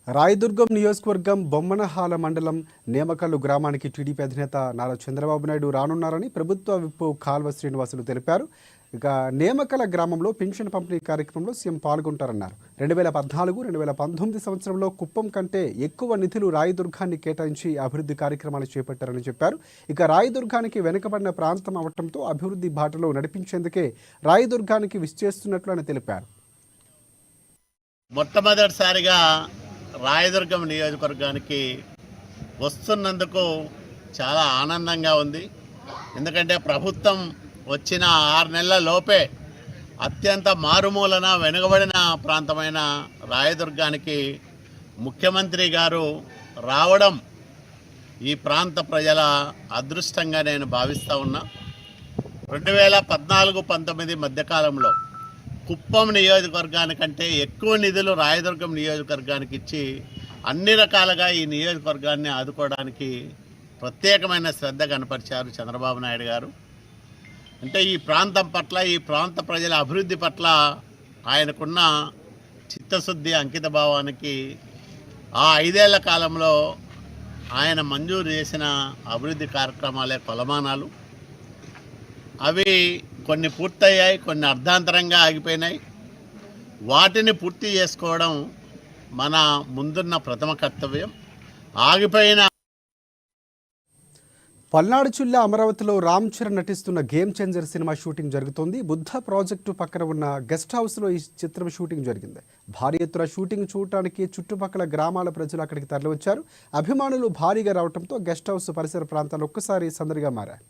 రాయదుర్గం నియోజకవర్గం బొమ్మనహాల మండలం నేమకల్లు గ్రామానికి టీడీపీ అధినేత నారా చంద్రబాబు నాయుడు రానున్నారని ప్రభుత్వ విప్ కాల్వ శ్రీనివాసులు తెలిపారు. ఇక నేమకల గ్రామంలో పెన్షన్ పంపిణీ కార్యక్రమంలో సీఎం పాల్గొంటారన్నారు. 2014-2019 సంవత్సరంలో కుప్పం కంటే ఎక్కువ నిధులు రాయదుర్గాన్ని కేటాయించి అభివృద్ధి కార్యక్రమాలు చేపట్టారని చెప్పారు. ఇక రాయదుర్గానికి వెనుకబడిన ప్రాంతం అవడంతో అభివృద్ధి బాటలో నడిపించేందుకే రాయదుర్గానికి విచ్చేస్తున్నట్లు ఆయన తెలిపారు. మొట్టమొదటిసారిగా రాయదుర్గం నియోజకవర్గానికి వస్తున్నందుకు చాలా ఆనందంగా ఉంది. ఎందుకంటే ప్రభుత్వం వచ్చిన 6 నెలల లోపే అత్యంత మారుమూలన వెనుకబడిన ప్రాంతమైన రాయదుర్గానికి ముఖ్యమంత్రి గారు రావడం ఈ ప్రాంత ప్రజల అదృష్టంగా నేను భావిస్తూ ఉన్నా. 2014-19 మధ్యకాలంలో కుప్పం నియోజకవర్గానికంటే ఎక్కువ నిధులు రాయదుర్గం నియోజకవర్గానికి ఇచ్చి అన్ని రకాలుగా ఈ నియోజకవర్గాన్ని ఆదుకోవడానికి ప్రత్యేకమైన శ్రద్ధ కనపరిచారు చంద్రబాబు నాయుడు గారు. అంటే ఈ ప్రాంతం పట్ల, ఈ ప్రాంత ప్రజల అభివృద్ధి పట్ల ఆయనకున్న చిత్తశుద్ధి, అంకిత భావానికి ఆ 5 ఏళ్ల కాలంలో ఆయన మంజూరు చేసిన అభివృద్ధి కార్యక్రమాలే కొలమానాలు. అవి కొన్ని పూర్తయ్యాయి, కొన్ని అర్ధాంతరంగా ఆగిపోయినాయి. వాటిని పూర్తి చేసుకోవడం మన ముందున్న ప్రథమ కర్తవ్యం. ఆగిపోయిన పల్నాడు జిల్లా అమరావతిలో రామ్ చరణ్ నటిస్తున్న గేమ్ చేంజర్ సినిమా షూటింగ్ జరుగుతోంది. బుద్ధ ప్రాజెక్టు పక్కన ఉన్న గెస్ట్ హౌస్లో ఈ చిత్రం షూటింగ్ జరిగింది. భారీ ఎత్తున షూటింగ్ చూడటానికి చుట్టుపక్కల గ్రామాల ప్రజలు అక్కడికి తరలివచ్చారు. అభిమానులు భారీగా రావడంతో గెస్ట్ హౌస్ పరిసర ప్రాంతాలు ఒక్కసారి సందడిగా మారాయి.